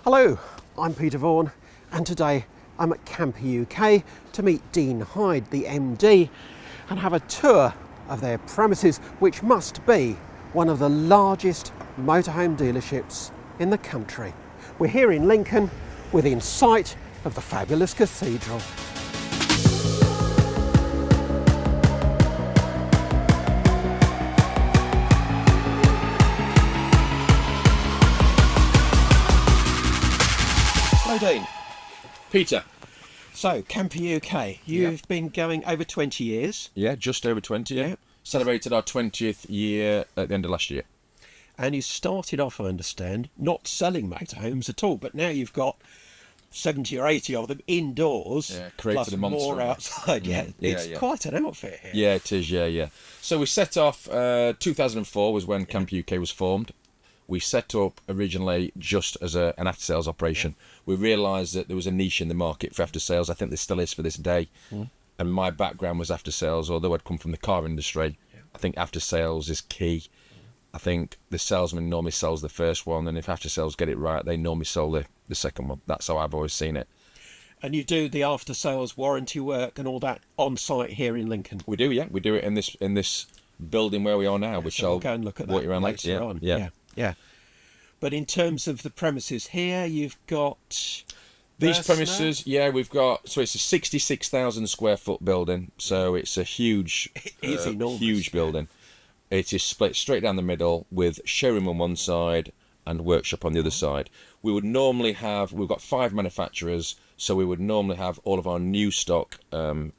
Hello, I'm Peter Vaughan, and today I'm at Camper UK to meet Dean Hyde, the MD, and have a tour of their premises, which must be one of the largest motorhome dealerships in the country. We're here in Lincoln, within sight of the fabulous cathedral. Hello, Dean. Peter. So, Camper UK, you've been going over 20 years. Yeah, just over 20, yeah. Celebrated our 20th year at the end of last year. And you started off, I understand, not selling motorhomes at all, but now you've got 70 or 80 of them indoors, created plus a monster more outside. It's quite an outfit here. Yeah, it is, yeah. So we set off, 2004 was when Camper UK was formed. We set up originally just as an after-sales operation. We realised that there was a niche in the market for after-sales. I think there still is for this day. And my background was after-sales, although I'd come from the car industry. I think after-sales is key. I think the salesman normally sells the first one, and if after-sales get it right, they normally sell the second one. That's how I've always seen it. And you do the after-sales warranty work and all that on-site here in Lincoln? We do, yeah. We do it in this building where we are now, which so I'll go and look at that walk you around later on. Yeah. But in terms of the premises here, you've got these Bürstner. premises. Yeah, we've got. So it's a 66,000 square foot building. So it's a huge, huge building. It is split straight down the middle with showroom on one side and workshop on the other side. We would normally have. We've got 5 manufacturers, so we would normally have all of our new stock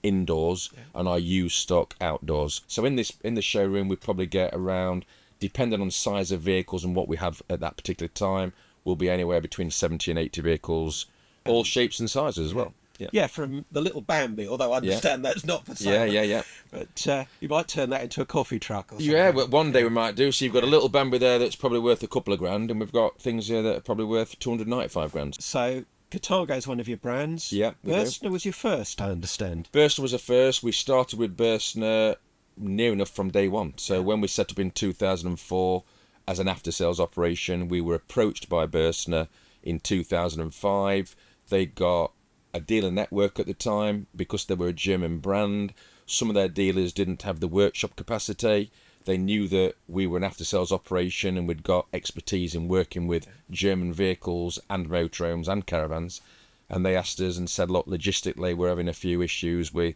indoors and our used stock outdoors. So in the showroom, we probably get around, depending on the size of vehicles and what we have at that particular time, will be anywhere between 70 and 80 vehicles, all shapes and sizes as well. Yeah, from the little Bambi, although I understand that's not for sale. Yeah. But you might turn that into a coffee truck or something. Yeah, but one day we might do. So you've got a little Bambi there that's probably worth a couple of grand, and we've got things here that are probably worth 295 grand. So Carthago is one of your brands. Yeah. Bürstner was your first, I understand. Bürstner was a first. We started with Bürstner near enough from day one. So when we set up in 2004 as an after-sales operation, we were approached by Bürstner in 2005. They got a dealer network at the time because they were a German brand. Some of their dealers didn't have the workshop capacity. They knew that we were an after-sales operation and we'd got expertise in working with German vehicles and motorhomes and caravans. And they asked us and said, look, logistically, we're having a few issues with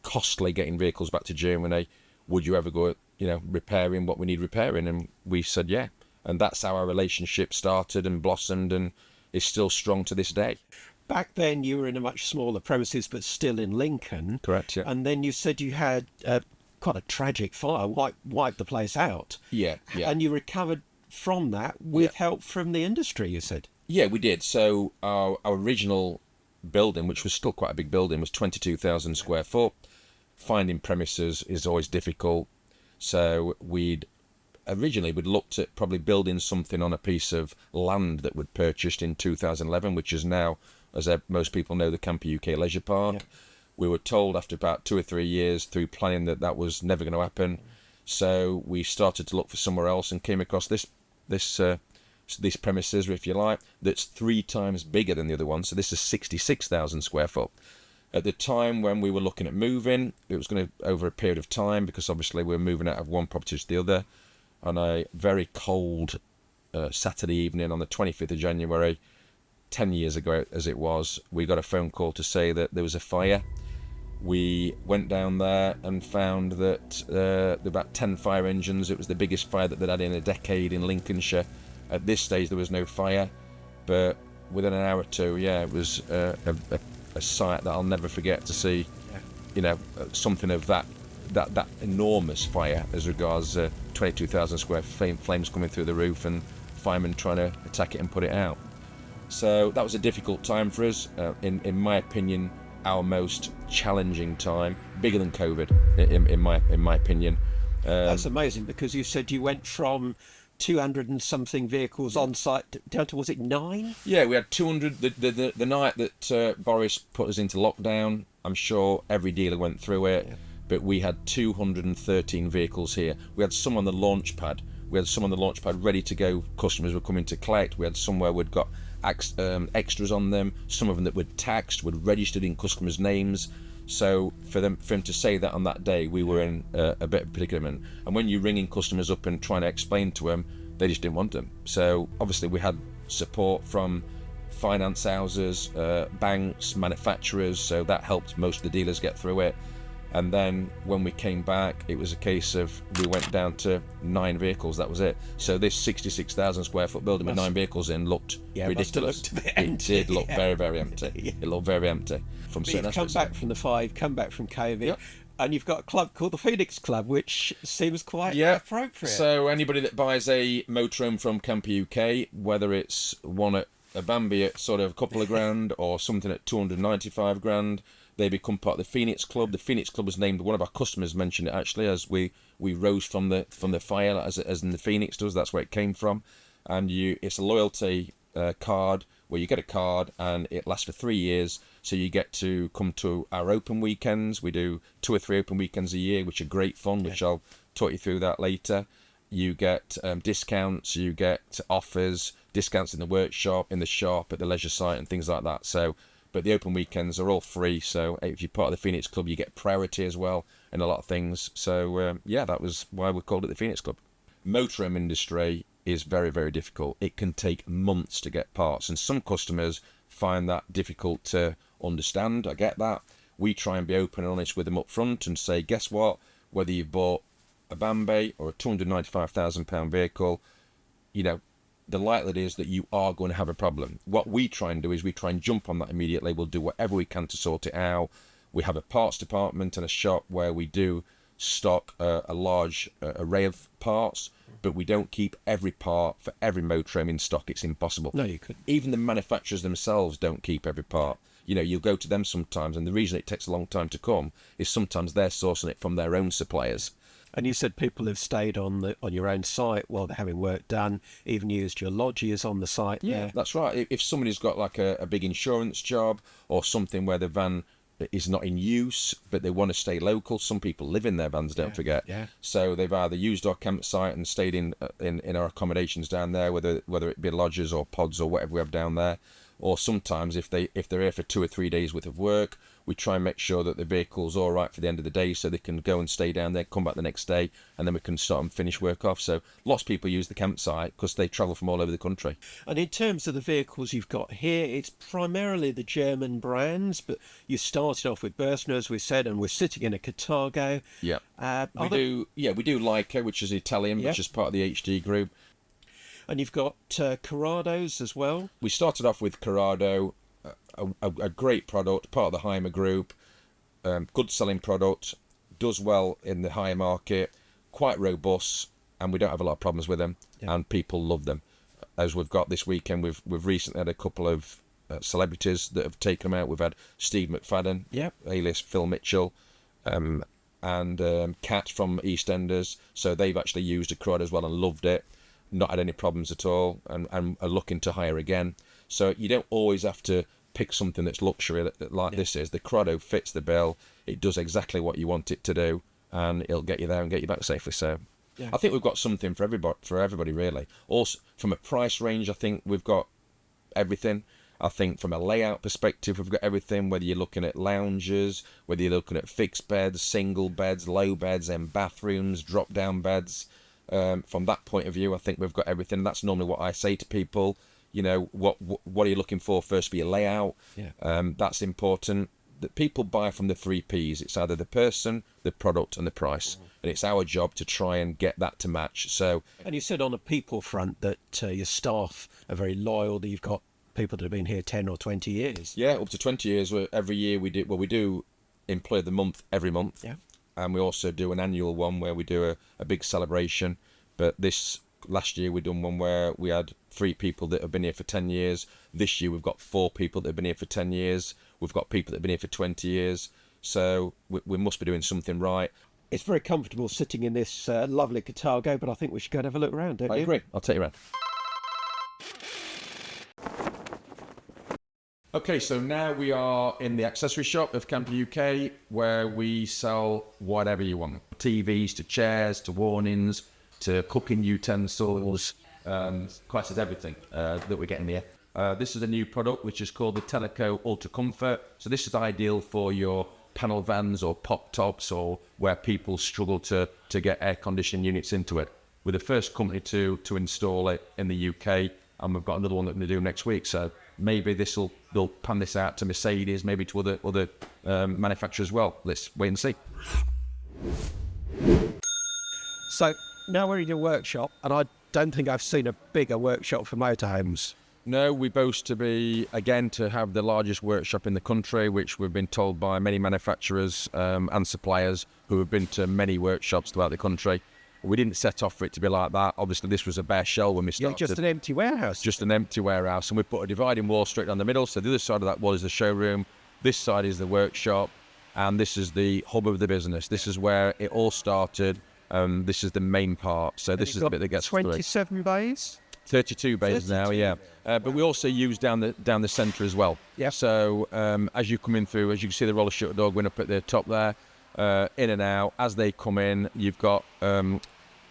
costly getting vehicles back to Germany. Would you ever go, repairing what we need repairing? And we said, yeah. And that's how our relationship started and blossomed and is still strong to this day. Back then, you were in a much smaller premises, but still in Lincoln. Correct, yeah. And then you said you had quite a tragic fire, wiped the place out. Yeah. And you recovered from that with help from the industry, you said. Yeah, we did. So our original building, which was still quite a big building, was 22,000 square foot. Finding premises is always difficult. So we'd looked at probably building something on a piece of land that we'd purchased in 2011, which is now, as most people know, the Camper UK Leisure Park. Yeah. We were told after about 2 or 3 years through planning that was never going to happen. So we started to look for somewhere else and came across this premises, if you like, that's 3 times bigger than the other one. So this is 66,000 square foot. At the time when we were looking at moving, it was going to over a period of time because obviously we were moving out of one property to the other. On a very cold Saturday evening on the 25th of January, 10 years ago as it was, we got a phone call to say that there was a fire. We went down there and found that there were about 10 fire engines. It was the biggest fire that they'd had in a decade in Lincolnshire. At this stage there was no fire, but within an hour or two, it was a sight that I'll never forget to see, something of that enormous fire as regards 22,000 square flames coming through the roof and firemen trying to attack it and put it out. So that was a difficult time for us. In my opinion, our most challenging time, bigger than COVID, in my opinion. That's amazing because you said you went from 200 and something vehicles on site down to, was it 9? Yeah, we had 200. The night that Boris put us into lockdown, I'm sure every dealer went through it. Yeah. But we had 213 vehicles here. We had some on the launch pad, We had some on the launch pad ready to go. Customers were coming to collect. We had some where we'd got extras on them. Some of them that were taxed, were registered in customers' names. So for him to say that on that day, we were in a bit of predicament. And when you're ringing customers up and trying to explain to them, they just didn't want them. So obviously we had support from finance houses, banks, manufacturers, so that helped most of the dealers get through it. And then when we came back, it was a case of we went down to 9 vehicles. That was it. So this 66,000 square foot building with 9 vehicles in looked ridiculous. It did look very, very empty. It looked very empty. But you've come back from the 5, come back from COVID, and you've got a club called the Phoenix Club, which seems quite appropriate. So anybody that buys a motorhome from Camper UK, whether it's one at a Bambi at sort of a couple of grand or something at 295 grand, they become part of the Phoenix Club. The Phoenix Club was named, one of our customers mentioned it actually, as we rose from the fire, as in the Phoenix does. That's where it came from. And it's a loyalty card where you get a card and it lasts for 3 years. So you get to come to our open weekends. We do 2 or 3 open weekends a year, which are great fun, which I'll talk you through that later. You get discounts, you get offers, discounts in the workshop, in the shop, at the leisure site and things like that. So, but the open weekends are all free. So if you're part of the Phoenix Club, you get priority as well and a lot of things. So that was why we called it the Phoenix Club. Motorhome industry is very, very difficult. It can take months to get parts, and some customers find that difficult to understand. I get that. We try and be open and honest with them up front and say, guess what? Whether you've bought a Bambi or a £295,000 vehicle, the likelihood is that you are going to have a problem. What we try and do is we try and jump on that immediately. We'll do whatever we can to sort it out. We have a parts department and a shop where we do stock a large array of parts, but we don't keep every part for every motorhome in stock. It's impossible. No, you couldn't. Even the manufacturers themselves don't keep every part. You'll go to them sometimes, and the reason it takes a long time to come is sometimes they're sourcing it from their own suppliers. And you said people have stayed on your own site while they're having work done, even used your lodges on the site. Yeah, that's right. If somebody's got like a big insurance job or something where the van is not in use, but they want to stay local. Some people live in their vans, don't forget. Yeah. So they've either used our campsite and stayed in our accommodations down there, whether it be lodges or pods or whatever we have down there. Or sometimes if they're here for 2 or 3 days worth of work, we try and make sure that the vehicle's all right for the end of the day, so they can go and stay down there, come back the next day, and then we can start and finish work off. So lots of people use the campsite because they travel from all over the country. And in terms of the vehicles you've got here, it's primarily the German brands, but you started off with Bürstner, as we said, and we're sitting in a Carthago. Yeah. We do Laika, which is Italian, which is part of the HD group. And you've got Carados as well. We started off with Carado, a great product, part of the Hymer group, good selling product, does well in the higher market, quite robust, and we don't have a lot of problems with them, and people love them. As we've got this weekend, we've recently had a couple of celebrities that have taken them out. We've had Steve McFadden, alias Phil Mitchell, and Kat from EastEnders, so they've actually used a Carado as well and loved it. Not had any problems at all, and are looking to hire again. So you don't always have to pick something that's luxury like this is. The Carado fits the bill. It does exactly what you want it to do, and it'll get you there and get you back safely. So I think we've got something for everybody really. Also, from a price range, I think we've got everything. I think from a layout perspective, we've got everything, whether you're looking at lounges, whether you're looking at fixed beds, single beds, low beds, and bathrooms, drop-down beds. From that point of view, I think we've got everything. That's normally what I say to people. What are you looking for first for your layout? That's important. That people buy from the 3 Ps. It's either the person, the product, and the price. And it's our job to try and get that to match. So, and you said on a people front that your staff are very loyal. That you've got people that have been here 10 or 20 years. Yeah, up to 20 years. Every year we do employ of the month every month. Yeah. And we also do an annual one where we do a big celebration. But last year we done one where we had 3 people that have been here for 10 years. This year we've got 4 people that have been here for 10 years. We've got people that have been here for 20 years. So we must be doing something right. It's very comfortable sitting in this lovely Carthago, but I think we should go and have a look around, don't you? I agree. I'll take you around. Okay, so now we are in the accessory shop of Camper UK, where we sell whatever you want. TVs to chairs to warnings to cooking utensils, quite as everything that we're getting here. This is a new product which is called the Teleco Ultra Comfort. So this is ideal for your panel vans or pop tops, or where people struggle to get air conditioning units into it. We're the first company to install it in the UK, and we've got another one that we're going to do next week. So maybe they'll pan this out to Mercedes, maybe to other manufacturers as well. Let's wait and see. So now we're in your workshop, and I don't think I've seen a bigger workshop for motorhomes. No, we boast to be, again, to have the largest workshop in the country, which we've been told by many manufacturers and suppliers who have been to many workshops throughout the country. We didn't set off for it to be like that. Obviously, this was a bare shell when we started. Yeah, just an empty warehouse. Just an empty warehouse. And we put a dividing wall straight down the middle. So the other side of that wall is the showroom. This side is the workshop. And this is the hub of the business. This is where it all started. This is the main part. So this is the bit that gets 27 bays? 32 bays now, yeah. But we also use down the centre as well. Yeah. So as you come in through, as you can see the roller shutter door going up at the top there, in and out. As they come in, you've got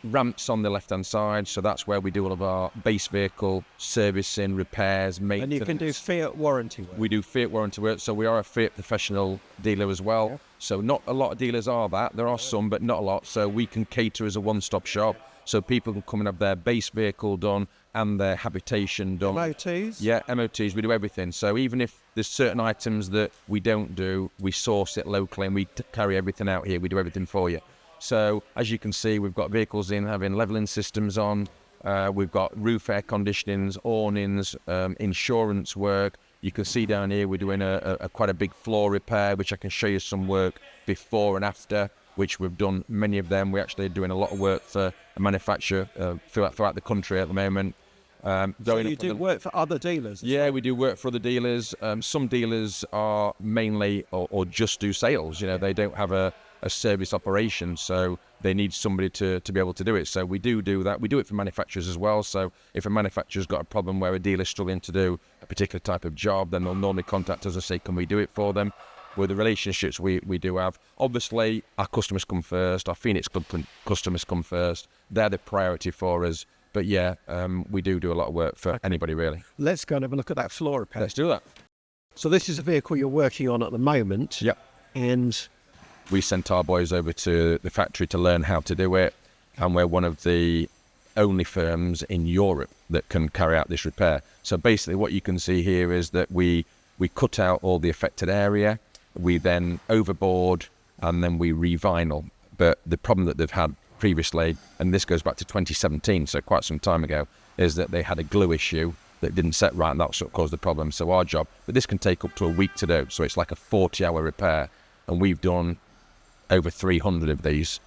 ramps on the left-hand side. So that's where we do all of our base vehicle servicing, repairs, maintenance. And you can do Fiat warranty work. We do Fiat warranty work. So we are a Fiat professional dealer as well. Yeah. So not a lot of dealers are that. There are some, but not a lot. So we can cater as a one-stop shop. So people can come and have their base vehicle done and their habitation done. MOTs? Yeah, MOTs, we do everything. So even if there's certain items that we don't do, we source it locally and we carry everything out here. We do everything for you. So as you can see, we've got vehicles in having levelling systems on. We've got roof air conditionings, awnings, insurance work. You can see down here we're doing a quite a big floor repair, which I can show you some work before and after, which we've done many of them. We're actually doing a lot of work for a manufacturer throughout the country at the moment. So you do work for other dealers? Yeah, we do work for other dealers. Some dealers are mainly or just do sales. You know, they don't have a service operation, so they need somebody to be able to do it. So we do that. We do it for manufacturers as well. So if a manufacturer's got a problem where a dealer's struggling to do a particular type of job, then they'll normally contact us and say, can we do it for them? With the relationships we do have, obviously our customers come first, our Phoenix Club customers come first. They're the priority for us. But yeah, we do a lot of work for anybody really. Let's go and have a look at that floor repair. Let's do that. So this is a vehicle you're working on at the moment. Yep. And we sent our boys over to the factory to learn how to do it. And we're one of the only firms in Europe that can carry out this repair. So basically what you can see here is that we cut out all the affected area. We then overboard and then we revinyl. But the problem that they've had previously, and this goes back to 2017, so quite some time ago, is that they had a glue issue that didn't set right, and that's what caused the problem. So our job, but this can take up to a week to do, so it's like a 40-hour repair, and we've done over 300 of these.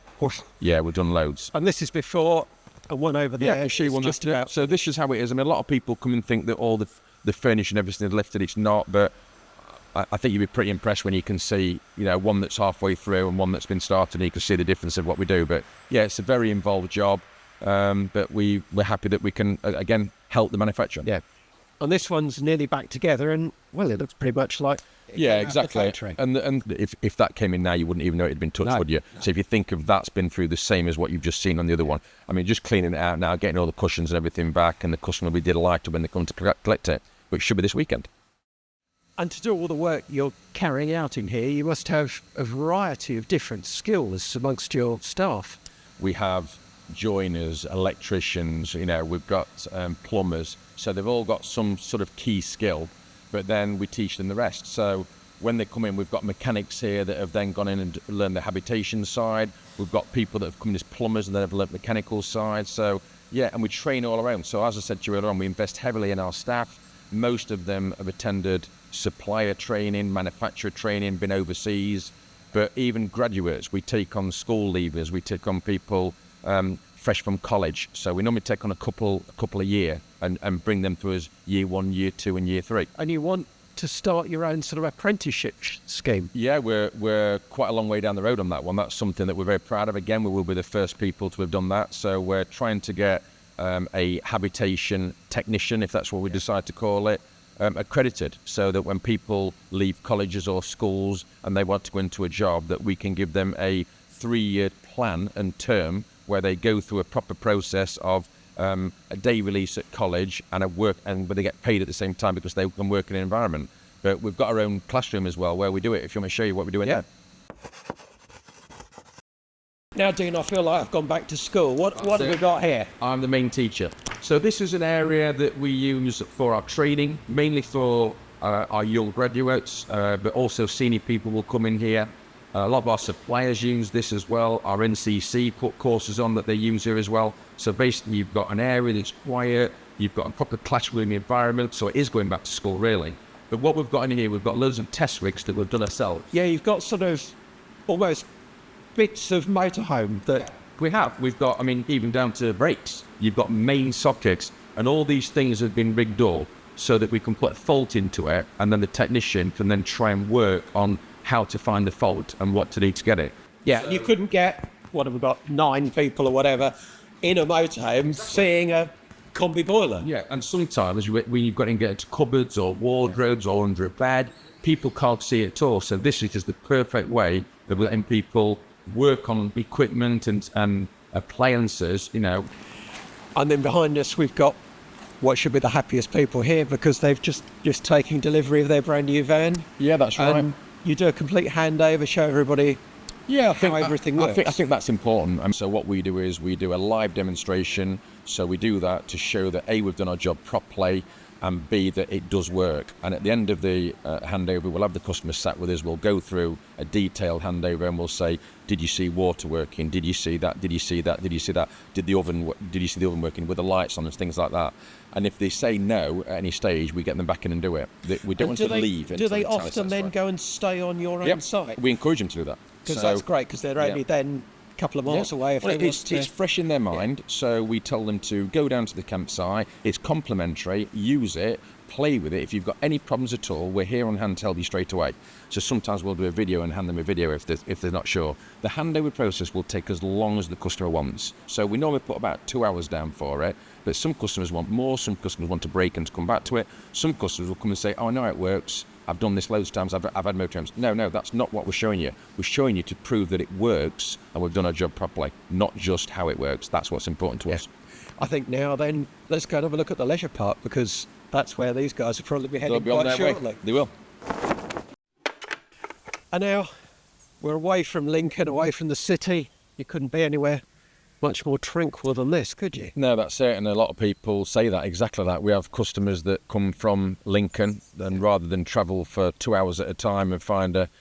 Yeah, we've done loads. And this is before and one over there. Yeah, she just about. So this is how it is. I mean, a lot of people come and think that all the furniture and everything is lifted. It's not, but I think you'd be pretty impressed when you can see, you know, one that's halfway through and one that's been started, and you can see the difference of what we do. But yeah, it's a very involved job, but we're happy that we can, again, help the manufacturer. Yeah. And this one's nearly back together, and, well, it looks pretty much like... Yeah, exactly. And if that came in now, you wouldn't even know it had been touched, would you? So if you think of that's been through the same as what you've just seen on the other one, I mean, just cleaning it out now, getting all the cushions and everything back, and the customer will be delighted when they come to collect it, which should be this weekend. And to do all the work you're carrying out in here, you must have a variety of different skills amongst your staff. We have joiners, electricians, you know, we've got plumbers, so they've all got some sort of key skill, but then we teach them the rest. So when they come in, we've got mechanics here that have then gone in and learned the habitation side. We've got people that have come in as plumbers and then have learned mechanical side. So yeah, and we train all around. So as I said to you earlier on, we invest heavily in our staff. Most of them have attended supplier training, manufacturer training, been overseas, but even graduates, we take on school leavers, we take on people fresh from college. So we normally take on a couple a year and bring them through as year 1, year 2 and year 3. And you want to start your own sort of apprenticeship scheme? Yeah, we're quite a long way down the road on that one. That's something that we're very proud of. Again, we will be the first people to have done that. So we're trying to get a habitation technician, if that's what we decide to call it, accredited, so that when people leave colleges or schools and they want to go into a job, that we can give them a 3-year plan and term where they go through a proper process of a day release at college and but they get paid at the same time because they can work in an environment. But we've got our own classroom as well where we do it. If you want me to show you what we're doing there. Now, Dean, I feel like I've gone back to school. What have we got here? I'm the main teacher. So this is an area that we use for our training, mainly for our young graduates, but also senior people will come in here. A lot of our suppliers use this as well. Our NCC put courses on that they use here as well. So basically you've got an area that's quiet, you've got a proper classroom environment, so it is going back to school really. But what we've got in here, we've got loads of test rigs that we've done ourselves. Yeah, you've got sort of almost bits of motorhome that... We've got, I mean, even down to brakes. You've got main sockets, and all these things have been rigged up so that we can put a fault into it, and then the technician can then try and work on how to find the fault and what to do to get it. Yeah, so, you couldn't get, what have we got, 9 people or whatever, in a motorhome seeing a combi boiler. Yeah, and sometimes when you've got to get into cupboards or wardrobes or under a bed, people can't see it at all. So this is just the perfect way of letting people work on equipment and appliances, you know. And then behind us we've got what should be the happiest people here because they've just taken delivery of their brand new van. Yeah, that's right. And you do a complete handover, show everybody how everything works. I think that's important. And so what we do is we do a live demonstration. So we do that to show that A, we've done our job properly, and B, that it does work. And at the end of the handover, we'll have the customer sat with us. We'll go through a detailed handover and we'll say, did you see water working? Did you see that? Did you see that? Did you see that? Did you see the oven working with the lights on and things like that? And if they say no at any stage, we get them back in and do it. We don't want to leave. Do they often then go and stay on your own site? We encourage them to do that. Because that's great, because they're only then a couple of miles away. It's fresh in their mind, so we tell them to go down to the campsite. It's complimentary. Use it. Play with it. If you've got any problems at all, we're here on hand to help you straight away. So sometimes we'll do a video and hand them a video if they're not sure. The handover process will take as long as the customer wants. So we normally put about 2 hours down for it, but some customers want more, some customers want to break and to come back to it. Some customers will come and say, oh, I know how it works. I've done this loads of times, I've had motorhomes. No, that's not what we're showing you. We're showing you to prove that it works and we've done our job properly, not just how it works. That's what's important to us. I think now then, let's go and have a look at the leisure park because that's where these guys will probably be heading quite shortly. They will. And now we're away from Lincoln, away from the city. You couldn't be anywhere much more tranquil than this, could you? No, that's it, and a lot of people say that, exactly that. We have customers that come from Lincoln, and rather than travel for 2 hours at a time and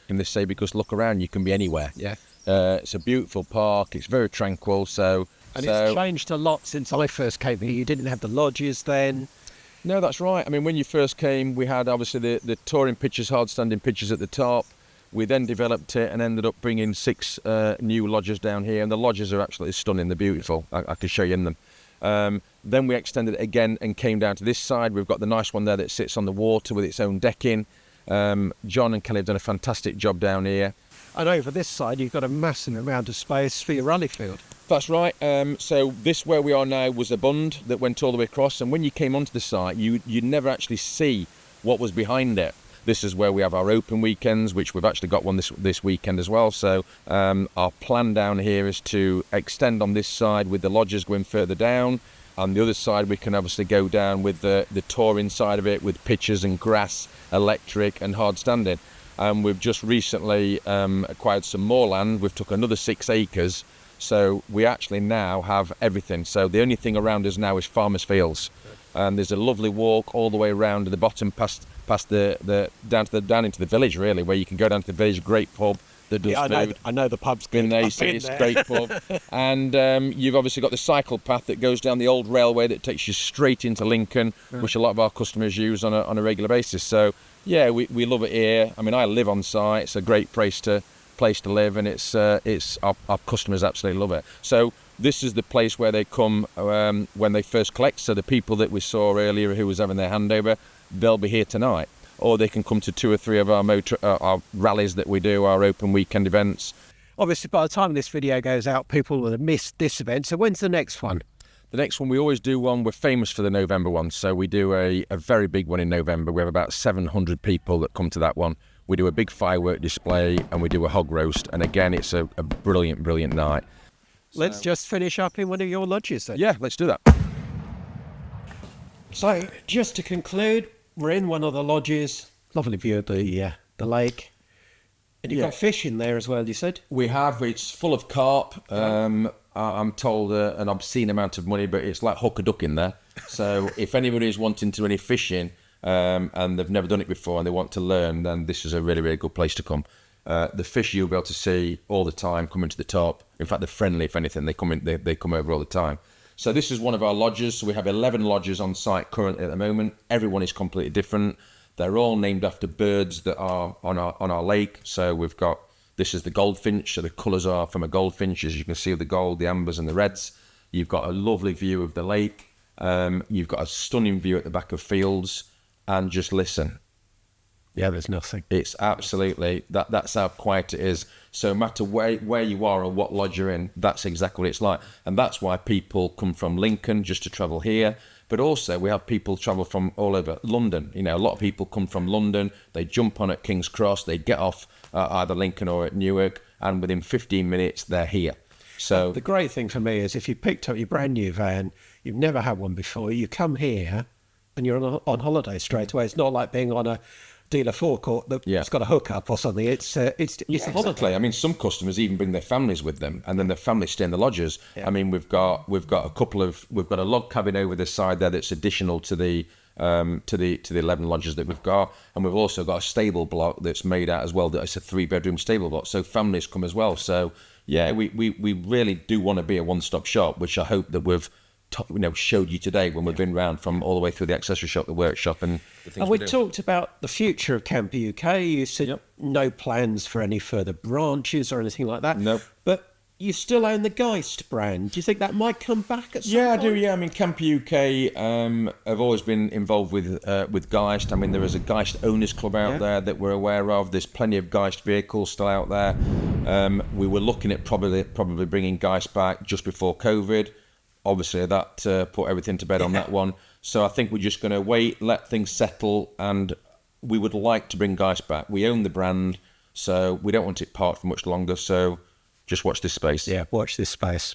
and they say, because look around, you can be anywhere. Yeah. It's a beautiful park, it's very tranquil, it's changed a lot since I first came here. You didn't have the lodges then. No, that's right. I mean, when you first came, we had obviously the touring pitches, hard standing pitches at the top. We then developed it and ended up bringing 6 new lodges down here, and the lodges are absolutely stunning. They're beautiful. I can show you in them. Then we extended it again and came down to this side. We've got the nice one there that sits on the water with its own decking. John and Kelly have done a fantastic job down here. And over this side, you've got a massive amount of space for your rally field. That's right. So this where we are now was a bund that went all the way across, and when you came onto the site, you'd never actually see what was behind it. This is where we have our open weekends, which we've actually got one this weekend as well. So our plan down here is to extend on this side with the lodges going further down. On the other side, we can obviously go down with the touring side of it with pitches and grass, electric and hard standing. And we've just recently acquired some more land. We've took another 6 acres. So we actually now have everything. So the only thing around us now is farmers' fields. And there's a lovely walk all the way around to the bottom past the down into the village really, where you can go down to the village. Great pub that does food. I know the pub's been there. It's a great pub. And you've obviously got the cycle path that goes down the old railway that takes you straight into Lincoln, which a lot of our customers use on a regular basis. So yeah, we love it here. I mean, I live on site. It's a great place to live, and it's our customers absolutely love it. So this is the place where they come when they first collect. So the people that we saw earlier who was having their handover, they'll be here tonight, or they can come to 2 or 3 of our rallies that we do, our open weekend events. Obviously, by the time this video goes out, people will have missed this event. So when's the next one? The next one, we always do one. We're famous for the November one, so we do a very big one in November. We have about 700 people that come to that one. We do a big firework display and we do a hog roast, and again, it's a brilliant night. let's just finish up in one of your lodges then. Yeah, let's do that. So, just to conclude, we're in one of the lodges. Lovely view of the lake. And you've got fish in there as well, you said? We have. It's full of carp. I'm told an obscene amount of money, but it's like hook a duck in there. So if anybody is wanting to do any fishing and they've never done it before and they want to learn, then this is a really, really good place to come. The fish you'll be able to see all the time coming to the top. In fact, they're friendly, if anything. They come over all the time. So this is one of our lodges. So we have 11 lodges on site currently at the moment. Everyone is completely different. They're all named after birds that are on our lake. So we've got, this is the goldfinch. So the colours are from a goldfinch, as you can see, the gold, the ambers and the reds. You've got a lovely view of the lake. You've got a stunning view at the back of fields. And just listen. Yeah, there's nothing. It's absolutely, that's how quiet it is. So no matter where you are or what lodge you're in, that's exactly what it's like. And that's why people come from Lincoln just to travel here. But also we have people travel from all over London. You know, a lot of people come from London. They jump on at King's Cross. They get off either Lincoln or at Newark. And within 15 minutes, they're here. So the great thing for me is if you picked up your brand new van, you've never had one before, you come here and you're on holiday straight away. It's not like being on a dealer forecourt that's got a hookup or something. It's a holiday. Exactly. I mean, some customers even bring their families with them, and then their families stay in the lodges. Yeah. I mean, we've got a log cabin over the side there that's additional to the 11 lodges that we've got, and we've also got a stable block that's made out as well. That's a 3-bedroom stable block, so families come as well. So yeah, we really do want to be a one-stop shop, which I hope that we've showed you today when we've been round from all the way through the accessory shop, the workshop, and the things. And we talked about the future of Camper UK. You said no plans for any further branches or anything like that. No. But you still own the Geist brand. Do you think that might come back at some point? I do. Yeah, I mean, Camper UK have always been involved with Geist. I mean, there is a Geist owners club out there that we're aware of. There's plenty of Geist vehicles still out there. We were looking at probably bringing Geist back just before COVID. Obviously, that put everything to bed on that one. So I think we're just going to wait, let things settle, and we would like to bring Geist back. We own the brand, so we don't want it parked for much longer. So just watch this space. Yeah, watch this space.